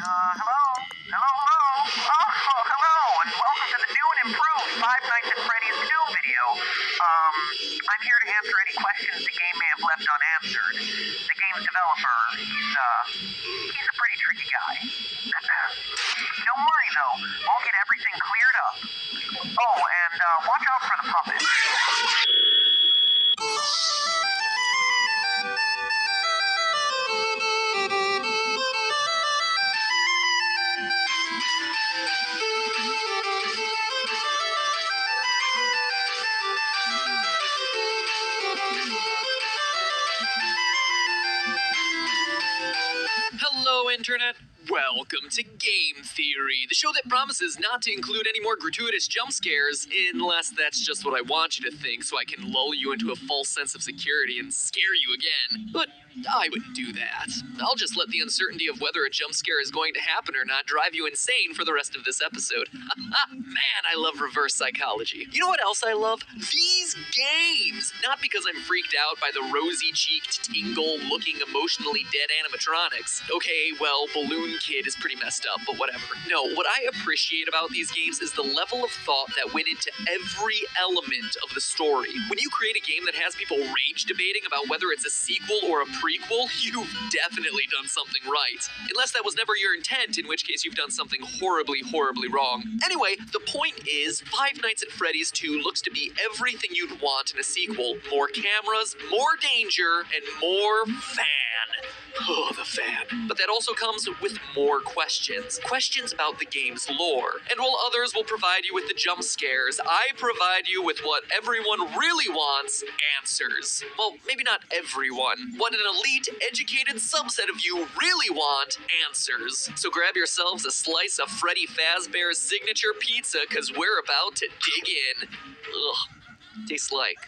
Hello? Hello, hello? Oh, hello, and welcome to the new and improved Five Nights at Freddy's 2 video. I'm here to answer any questions the game may have left unanswered. The game's developer, he's a pretty tricky guy. Don't worry, though. We'll get everything cleared up. Oh, and watch out for the puppet. Hello, Internet. Welcome to Game Theory, the show that promises not to include any more gratuitous jump scares, unless that's just what I want you to think, so I can lull you into a false sense of security and scare you again. But I wouldn't do that. I'll just let the uncertainty of whether a jump scare is going to happen or not drive you insane for the rest of this episode. Man, I love reverse psychology. You know what else I love? These games! Not because I'm freaked out by the rosy-cheeked, tingle-looking, emotionally dead animatronics. Okay, well, Balloon Kid is pretty messed up, but whatever. No, what I appreciate about these games is the level of thought that went into every element of the story. When you create a game that has people rage debating about whether it's a sequel or a prequel, you've definitely done something right. Unless that was never your intent, in which case you've done something horribly, horribly wrong. Anyway, the point is, Five Nights at Freddy's 2 looks to be everything you'd want in a sequel. More cameras, more danger, and more fan. Oh, the fan. But that also comes with more questions. Questions about the game's lore. And while others will provide you with the jump scares, I provide you with what everyone really wants, answers. Well, maybe not everyone. What an elite, educated subset of you really want, answers. So grab yourselves a slice of Freddy Fazbear's signature pizza, because we're about to dig in. Ugh. Tastes like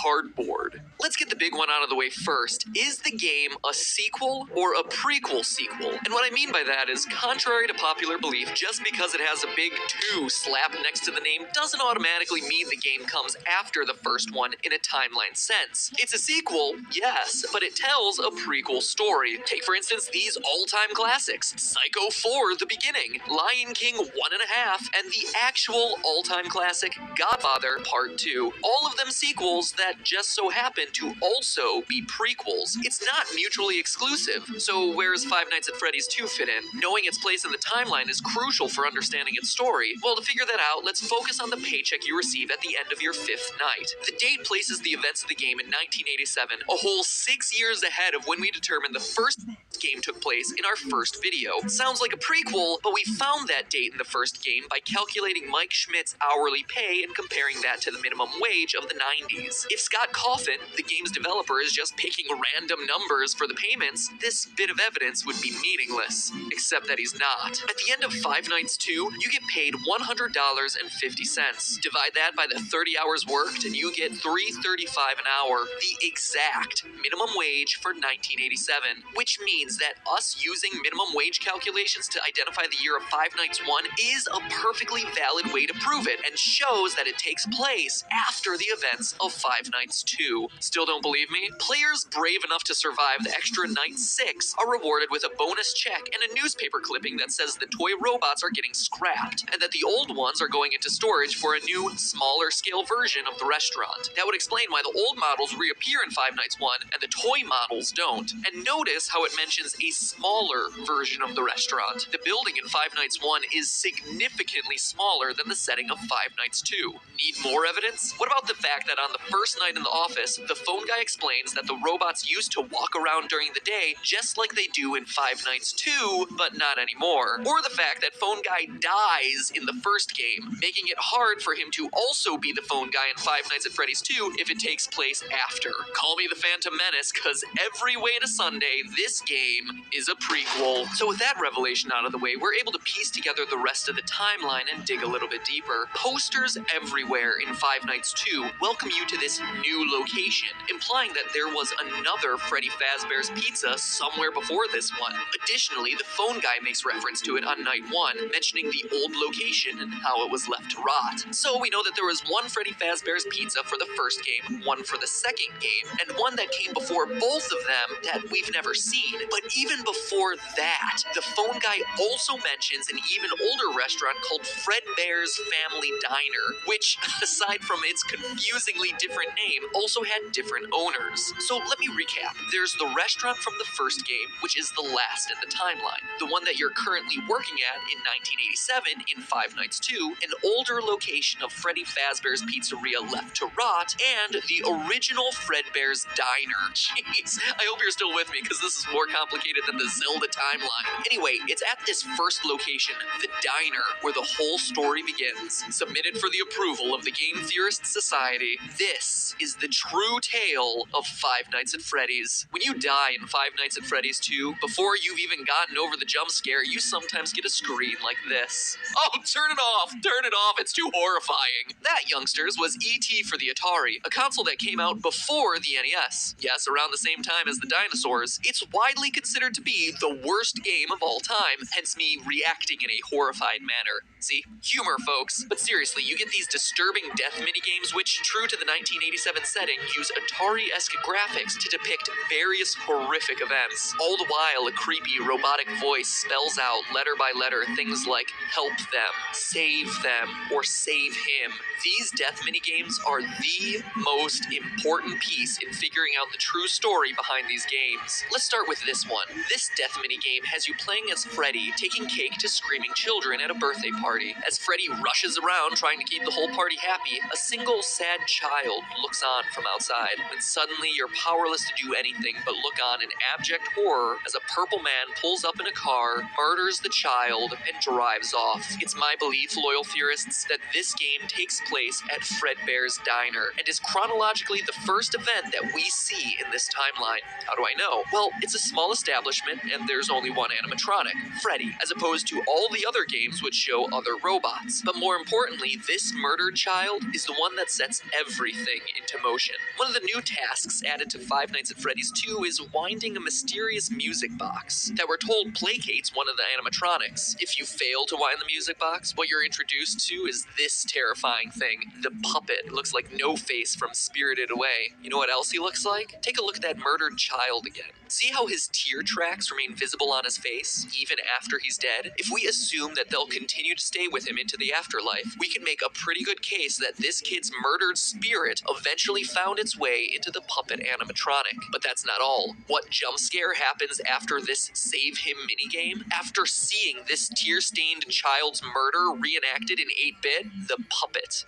cardboard. Let's get the big one out of the way first. Is the game a sequel or a prequel sequel? And what I mean by that is, contrary to popular belief, just because it has a big 2 slapped next to the name doesn't automatically mean the game comes after the first one in a timeline sense. It's a sequel, yes, but it tells a prequel story. Take, for instance, these all-time classics: Psycho 4, The Beginning, Lion King 1.5, and the actual all-time classic Godfather Part 2. All of them sequels that just so happen to also be prequels. It's not mutually exclusive. So where's Five Nights at Freddy's 2 fit in? Knowing its place in the timeline is crucial for understanding its story. Well, to figure that out, let's focus on the paycheck you receive at the end of your 5th night. The date places the events of the game in 1987, a whole 6 years ahead of when we determined the first game took place in our first video. Sounds like a prequel, but we found that date in the first game by calculating Mike Schmidt's hourly pay and comparing that to the minimum wage of the 90s. If Scott Coffin, the game's developer, is just picking random numbers for the payments, this bit of evidence would be meaningless. Except that he's not. At the end of Five Nights 2, you get paid $100.50. Divide that by the 30 hours worked, and you get $3.35 an hour, the exact minimum wage for 1987. Which means that us using minimum wage calculations to identify the year of Five Nights 1 is a perfectly valid way to prove it, and shows that it takes place after the events of Five Nights 2. Still don't believe me? Players brave enough to survive the extra night 6 are rewarded with a bonus check and a newspaper clipping that says the toy robots are getting scrapped, and that the old ones are going into storage for a new, smaller scale version of the restaurant. That would explain why the old models reappear in Five Nights 1 and the toy models don't. And notice how it mentions a smaller version of the restaurant. The building in Five Nights 1 is significantly smaller than the setting of Five Nights 2. Need more evidence? What about the fact that on the first night in the office, the phone guy explains that the robots used to walk around during the day just like they do in Five Nights 2, but not anymore? Or the fact that phone guy dies in the first game, making it hard for him to also be the phone guy in Five Nights at Freddy's 2 if it takes place after. Call me the Phantom Menace, cause every way to Sunday, this game is a prequel. So with that revelation out of the way, we're able to piece together the rest of the timeline and dig a little bit deeper. Posters everywhere in Five Nights 2 welcome you to this new location location, implying that there was another Freddy Fazbear's Pizza somewhere before this one. Additionally, the phone guy makes reference to it on night 1, mentioning the old location and how it was left to rot. So we know that there was one Freddy Fazbear's Pizza for the first game, one for the second game, and one that came before both of them that we've never seen. But even before that, the phone guy also mentions an even older restaurant called Fredbear's Family Diner, which, aside from its confusingly different name, also had different owners. So let me recap. There's the restaurant from the first game, which is the last in the timeline. The one that you're currently working at in 1987 in Five Nights 2, an older location of Freddy Fazbear's Pizzeria left to rot, and the original Fredbear's Diner. Jeez, I hope you're still with me because this is more complicated than the Zelda timeline. Anyway, it's at this first location, the diner, where the whole story begins. Submitted for the approval of the Game Theorists Society, this is the true tale of Five Nights at Freddy's. When you die in Five Nights at Freddy's 2, before you've even gotten over the jump scare, you sometimes get a screen like this. Oh, turn it off! Turn it off! It's too horrifying! That, youngsters, was E.T. for the Atari, a console that came out before the NES. Yes, around the same time as the dinosaurs. It's widely considered to be the worst game of all time, hence me reacting in a horrified manner. See? Humor, folks. But seriously, you get these disturbing death minigames which, true to the 1987 setting, use Atari-esque graphics to depict various horrific events. All the while, a creepy robotic voice spells out letter by letter things like help them, or save him. These death minigames are the most important piece in figuring out the true story behind these games. Let's start with this one. This death minigame has you playing as Freddy, taking cake to screaming children at a birthday party. As Freddy rushes around trying to keep the whole party happy, a single sad child looks on from outside, when suddenly you're powerless to do anything but look on in abject horror as a purple man pulls up in a car, murders the child, and drives off. It's my belief, loyal theorists, that this game takes place at Fredbear's Diner, and is chronologically the first event that we see in this timeline. How do I know? Well, it's a small establishment, and there's only one animatronic, Freddy, as opposed to all the other games which show other robots. But more importantly, this murdered child is the one that sets everything into motion. One of the new tasks added to Five Nights at Freddy's 2 is winding a mysterious music box that we're told placates one of the animatronics. If you fail to wind the music box, what you're introduced to is this terrifying thing, the puppet. It looks like No-Face from Spirited Away. You know what else he looks like? Take a look at that murdered child again. See how his tear tracks remain visible on his face, even after he's dead? If we assume that they'll continue to stay with him into the afterlife, we can make a pretty good case that this kid's murdered spirit eventually found its way into the puppet animatronic. But that's not all. What jump scare happens after this Save Him minigame? After seeing this tear-stained child's murder reenacted in 8-bit, the puppet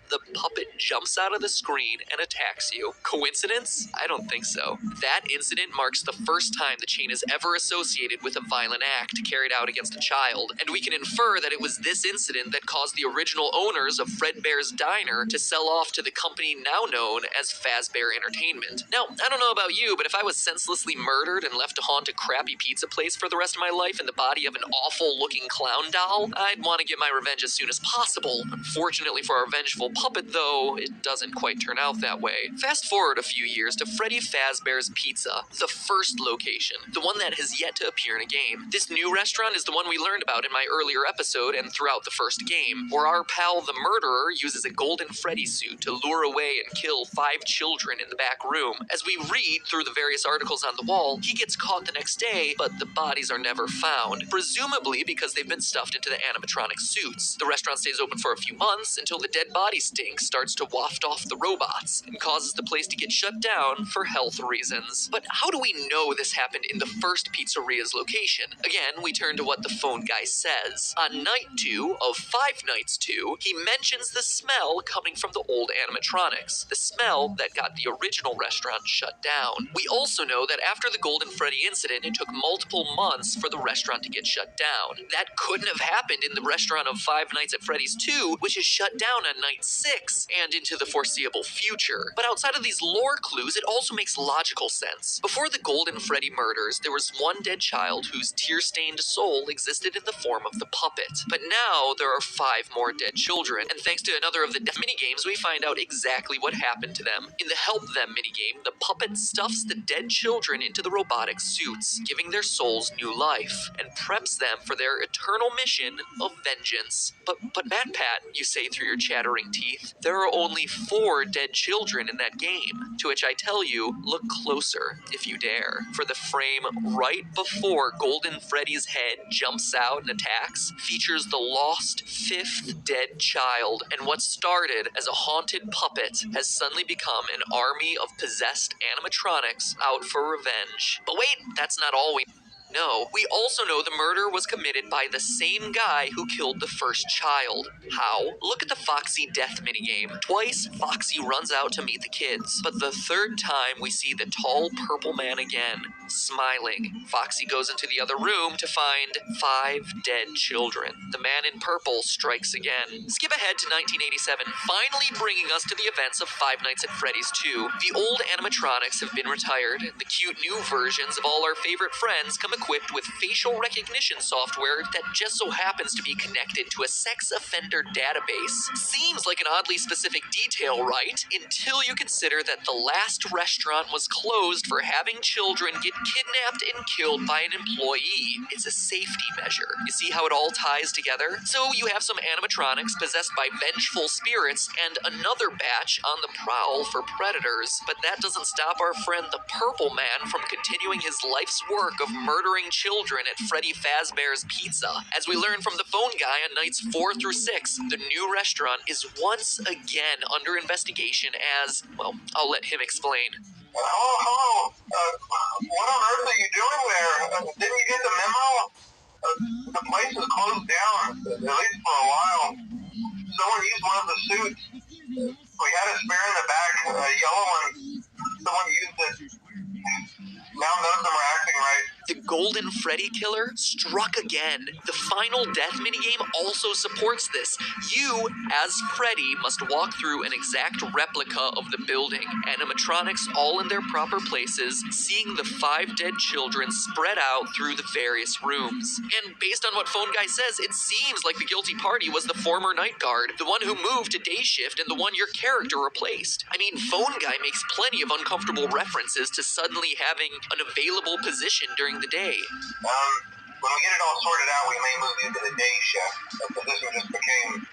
jumps out of the screen and attacks you. Coincidence? I don't think so. That incident marks the first time the chain is ever associated with a violent act carried out against a child, and we can infer that it was this incident that caused the original owners of Fredbear's Diner to sell off to the company now known as Fazbear Entertainment. Now, I don't know about you, but if I was senselessly murdered and left to haunt a crappy pizza place for the rest of my life in the body of an awful-looking clown doll, I'd want to get my revenge as soon as possible. Unfortunately for our vengeful puppet, though, it doesn't quite turn out that way. Fast forward a few years to Freddy Fazbear's Pizza, the first location, the one that has yet to appear in a game. This new restaurant is the one we learned about in my earlier episode and throughout the first game, where our pal the murderer uses a golden Freddy suit to lure away and kill 5 children in the back room. As we read through the various articles on the wall, he gets caught the next day, but the bodies are never found, presumably because they've been stuffed into the animatronic suits. The restaurant stays open for a few months until the dead body stink starts to waft off the robots and causes the place to get shut down for health reasons. But how do we know this happened in the first pizzeria's location? Again, we turn to what the phone guy says. On night 2 of Five Nights 2, he mentions the smell coming from the old animatronics, the smell that got the original restaurant shut down. We also know that after the Golden Freddy incident, it took multiple months for the restaurant to get shut down. That couldn't have happened in the restaurant of Five Nights at Freddy's 2, which is shut down on night 6 and into the foreseeable future. But outside of these lore clues, it also makes logical sense. Before the Golden Freddy murders, there was one dead child whose tear-stained soul existed in the form of the puppet. But now there are 5 more dead children, and thanks to another of the death minigames, we find out exactly what happened to them. In the Help Them minigame, the puppet stuffs the dead children into the robotic suits, giving their souls new life, and preps them for their eternal mission of vengeance. But Matt Pat, you say through your chattering teeth, there are only 4 dead children in that game. To which I tell you, look closer, if you dare, for the frame right before Golden Freddy's head jumps out and attacks features the lost 5th dead child, and what started as a haunted puppet has suddenly become an army of possessed animatronics out for revenge. But wait, that's not all we know. We also know the murder was committed by the same guy who killed the first child. How? Look at the Foxy death minigame. Twice, Foxy runs out to meet the kids, but the 3rd time we see the tall purple man again, smiling. Foxy goes into the other room to find 5 dead children. The man in purple strikes again. Skip ahead to 1987, finally bringing us to the events of Five Nights at Freddy's 2. The old animatronics have been retired, and the cute new versions of all our favorite friends come equipped with facial recognition software that just so happens to be connected to a sex offender database. Seems like an oddly specific detail, right? Until you consider that the last restaurant was closed for having children get kidnapped and killed by an employee. It's a safety measure. You see how it all ties together? So you have some animatronics possessed by vengeful spirits and another batch on the prowl for predators. But that doesn't stop our friend the Purple Man from continuing his life's work of murdering children at Freddy Fazbear's Pizza. As we learn from the phone guy on nights 4 through 6, the new restaurant is once again under investigation as, well, I'll let him explain. Hello. What on earth are you doing there? Didn't you get the memo? The place is closed down, at least for a while. Someone used one of the suits. We had a spare in the back, a yellow one. Someone used it. Now none of them are acting right. The Golden Freddy Killer struck again. The final death minigame also supports this. You, as Freddy, must walk through an exact replica of the building. Animatronics all in their proper places, seeing the 5 dead children spread out through the various rooms. And based on what Phone Guy says, it seems like the guilty party was the former night guard, the one who moved to day shift and the one your character replaced. I mean, Phone Guy makes plenty of uncomfortable references to suddenly having an available position during the day. When we get it all sorted out, we may move you to the day shift. The position just became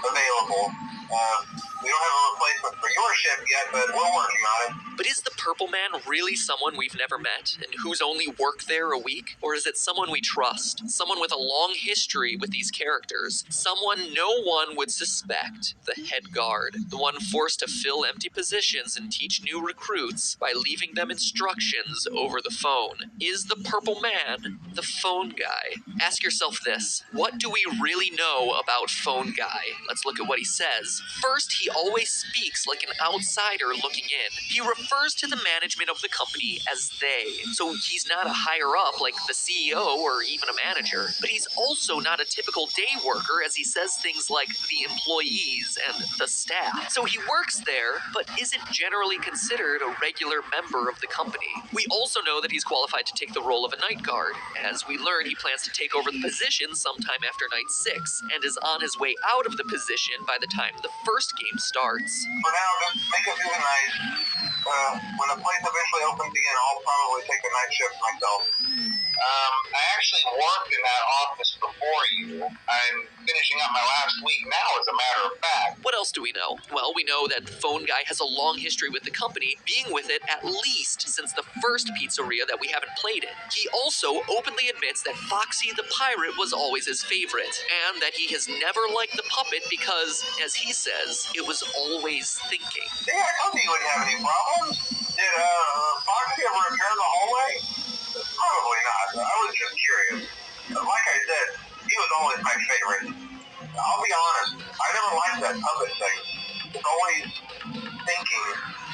available. We don't have a replacement for your shift yet, but we're working on it. But is the Purple Man really someone we've never met, and who's only worked there a week? Or is it someone we trust? Someone with a long history with these characters? Someone no one would suspect? The head guard. The one forced to fill empty positions and teach new recruits by leaving them instructions over the phone. Is the Purple Man the phone guy? Ask yourself this. What do we really know about Phone Guy? Let's look at what he says. First, he always speaks like an outsider looking in. He refers to the management of the company as they. So he's not a higher up like the CEO or even a manager. But he's also not a typical day worker, as he says things like the employees and the staff. So he works there, but isn't generally considered a regular member of the company. We also know that he's qualified to take the role of a night guard. As we learn, he plans to take over the position sometime after night 6, and is on his way out of the position by the time the first game starts. For now, just make it through the night. When the place eventually opens again, I'll probably take a night shift myself. I actually worked in that office before you. I'm finishing up my last week now, as a matter of fact. What else do we know? Well, we know that Phone Guy has a long history with the company, being with it at least since the first pizzeria that we haven't played in. He also openly admits that Foxy the Pirate was always his favorite, and that he has never liked the puppet because, as he says, it was always thinking. Yeah, I told you you wouldn't have any problems. Did Foxy ever repair the hallway? Probably not. I was just curious. Like I said, he was always my favorite. I'll be honest, I never liked that puppet thing. It's always thinking,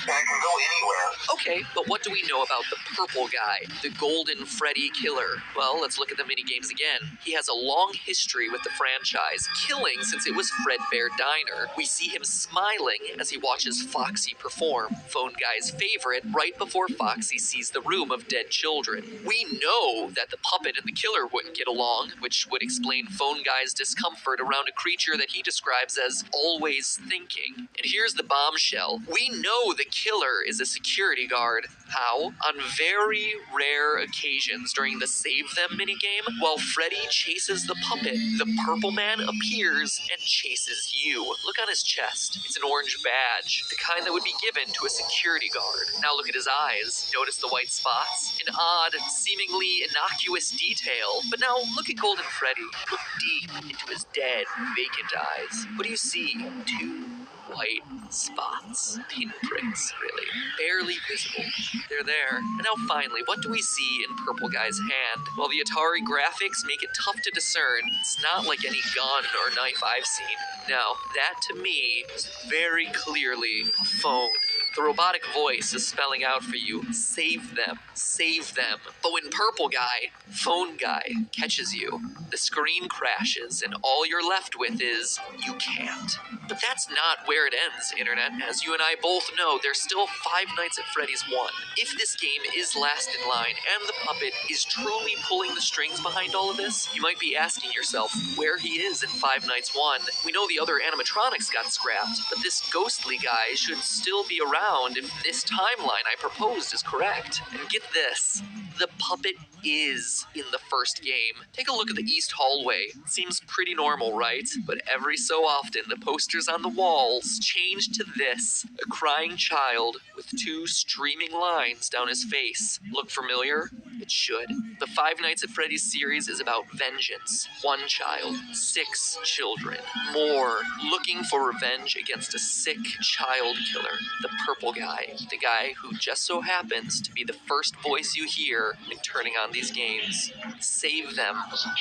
and it can go anywhere. Okay, but what do we know about the Purple Guy, the Golden Freddy Killer? Well, let's look at the minigames again. He has a long history with the franchise, killing since it was Fredbear Diner. We see him smiling as he watches Foxy perform, Phone Guy's favorite, right before Foxy sees the room of dead children. We know that the puppet and the killer wouldn't get along, which would explain Phone Guy's discomfort around a creature that he describes as always thinking. And here's the bombshell. We know the killer is a security guard. How? On very rare occasions during the Save Them minigame, while Freddy chases the puppet, the purple man appears and chases you. Look on his chest. It's an orange badge, the kind that would be given to a security guard. Now look at his eyes. Notice the white spots? An odd, seemingly innocuous detail. But now look at Golden Freddy. Look deep into his dead, vacant eyes. What do you see? Two white spots. Pinpricks, really. Barely visible. They're there. And now finally, what do we see in Purple Guy's hand? Well, the Atari graphics make it tough to discern. It's not like any gun or knife I've seen. No, that to me is very clearly a phone. The robotic voice is spelling out for you, save them, save them. But when Purple Guy, Phone Guy, catches you, the screen crashes and all you're left with is, you can't. But that's not where it ends, Internet. As you and I both know, there's still Five Nights at Freddy's 1. If this game is last in line and the puppet is truly pulling the strings behind all of this, you might be asking yourself where he is in Five Nights 1. We know the other animatronics got scrapped, but this ghostly guy should still be around if this timeline I proposed is correct. And get this, the puppet is in the first game. Take a look at the east hallway. Seems pretty normal, right? But every so often, the posters on the walls change to this. A crying child with two streaming lines down his face. Look familiar? It should. The Five Nights at Freddy's series is about vengeance. One child, 6 children. More, looking for revenge against a sick child killer. The Purple Guy. The guy who just so happens to be the first voice you hear in turning on these games. Save them.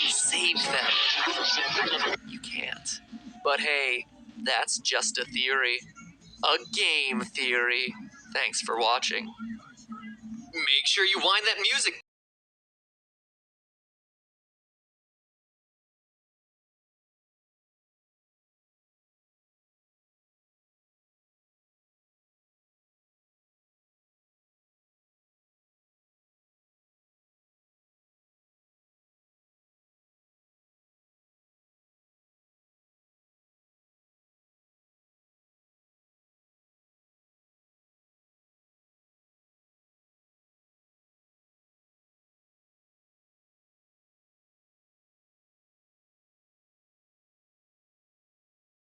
Save them. You can't. But hey, that's just a theory. A game theory. Thanks for watching. Make sure you wind that music